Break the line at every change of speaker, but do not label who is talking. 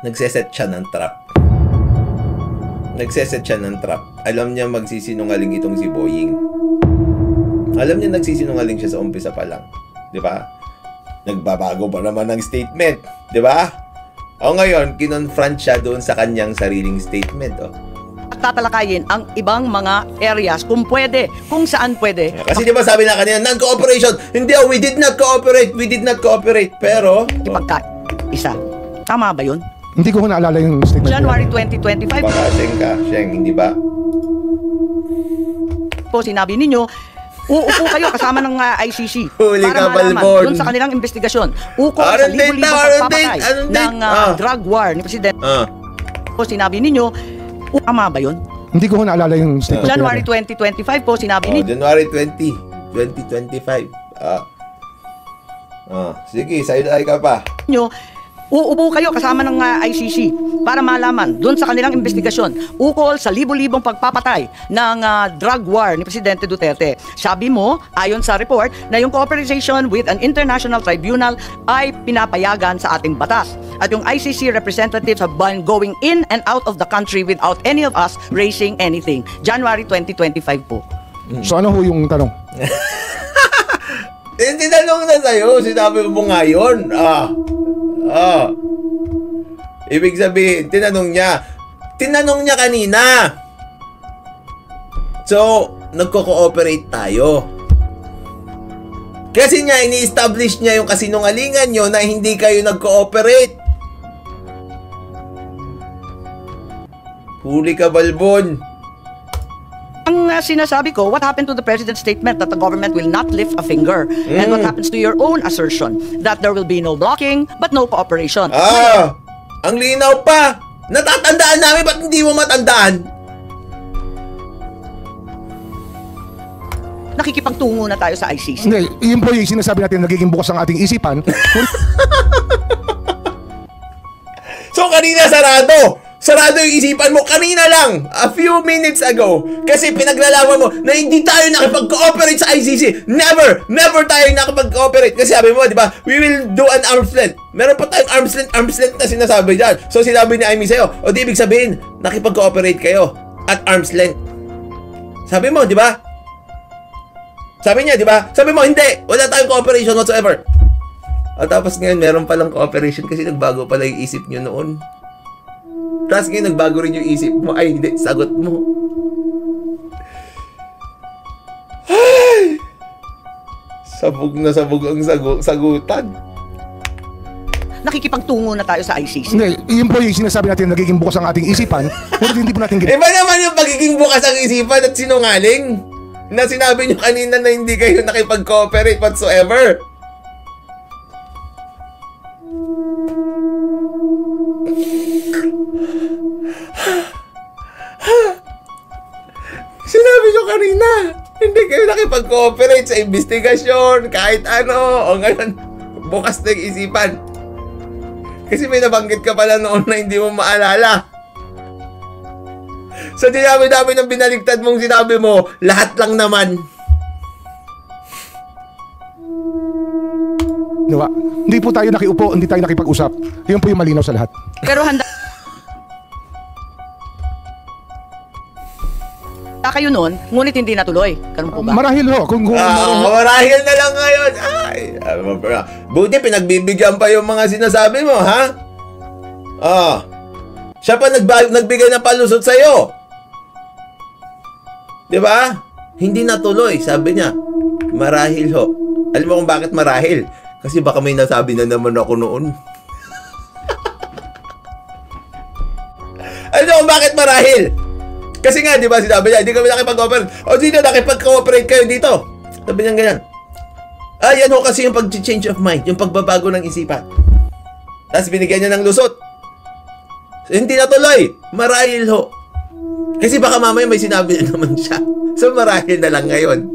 nagseset siya ng trap. Nagseset siya ng trap. Alam niya magsisinungaling itong si Boying. Alam niya nagsisinungaling siya sa umpisa pa lang. Di ba? Nagbabago pa naman ng statement. Di ba? O ngayon, kinonfront siya doon sa kanyang sariling statement. O.
Tatalakayin ang ibang mga areas kung pwede, kung saan pwede.
Kasi di ba sabi na kanina, non-cooperation. Hindi, we did not cooperate. We did not cooperate. Pero...
Isa. Tama ba yun?
Hindi ko naalala yung statement.
January 2025.
Baka Sheng, hindi ba?
Po, sinabi ninyo, uupo kayo kasama ng ICC
Huli
para
ka,
malaman
Balbon.
doon sa kanilang investigasyon. Ukol sa libo-libong pagpapatay ng drug war ni Presidente. Po, sinabi ninyo, tama ba yun?
Hindi ko naalala yung statement.
January 2025 po, sinabi ninyo.
January 20, 2025. Sige, sa'yo ka pa.
Uupo kayo kasama ng ICC para malaman doon sa kanilang investigasyon ukol sa libo-libong pagpapatay ng drug war ni Presidente Duterte. Sabi mo, ayon sa report, na yung cooperation with an international tribunal ay pinapayagan sa ating batas. At yung ICC representatives have been going in and out of the country without any of us raising anything. January 2025 po.
So ano ho yung tanong?
Tinanong na sa'yo, sinabi mo nga yun. Ibig sabihin, tinanong niya kanina. So, nagko-cooperate tayo. Kasi niya, ini-establish niya yung kasinungalingan nyo na hindi kayo nag-cooperate. Huli ka, Balbon.
Ang sinasabi ko, what happened to the President's statement that the government will not lift a finger? And what happens to your own assertion that there will be no blocking but no cooperation?
Ang linaw pa. Natatandaan namin, ba't hindi mo matandaan?
Nakikipagtungo na tayo sa ICC.
Hindi, yun po yung sinasabi natin, nagiging bukas ang ating isipan.
So, kanina sarado. Sarado yung isipan mo kanina lang, a few minutes ago. Kasi pinaglalaman mo na hindi tayo nakipag-cooperate sa ICC. Never tayo nakipag-cooperate. Kasi sabi mo, di ba, we will do an arm's length. Meron pa tayong arm's length na sinasabi dyan. So sinabi ni Amy sa'yo, o di ibig sabihin, nakipag-cooperate kayo at arm's length. Sabi mo, di ba? Sabi niya, di ba? Sabi mo, hindi. Wala tayong cooperation whatsoever. At tapos ngayon, meron palang cooperation kasi nagbago pala yung isip nyo noon. Tapos ngayon, nagbago rin yung isip mo. Ay, hindi. Sagot mo. Ay! Sabog na sabog ang sagutan.
Nakikipagtungo na tayo sa ICC.
Hindi, yun po yung sinasabi natin, nagiging bukas ang ating isipan. Pero hindi po natin
Iba naman yung pagiging bukas ang isipan at sinungaling. Na sinabi nyo kanina na hindi kayo nakipag-cooperate whatsoever. Sinabi nyo kanina, hindi kayo nakipag-cooperate sa investigasyon, kahit ano. O ngayon, bukas na yung isipan. Kasi may nabanggit ka pala noon na hindi mo maalala. Sa dinabi-dami ng binaligtad mong sinabi mo, lahat lang naman.
Diba? Hindi po tayo nakiupo, hindi tayo nakipag-usap. Yun po yung malinaw sa lahat.
Pero handa kayo noon, ngunit hindi natuloy. Ganun po ba?
Marahil ho.
Marahil na lang ngayon. Ay, buti pinagbibigyan pa yung mga sinasabi mo, ha? Siya pa nagbigay ng palusot sa'yo. Diba? Hindi natuloy, sabi niya. Marahil ho. Alam mo kung bakit marahil? Kasi baka may nasabi na naman ako noon. Alam mo kung bakit marahil? Kasi nga, di ba, sinabi niya, hindi kami nakipag-cooperate. O sino, nakipag-cooperate kayo dito? Sabi niya ganyan. Yan ho kasi yung pag-change of mind, yung pagbabago ng isipan. Tapos binigyan niya ng lusot. So, hindi natuloy. Marahil ho. Kasi baka mamaya may sinabi na naman siya. So marahil na lang ngayon.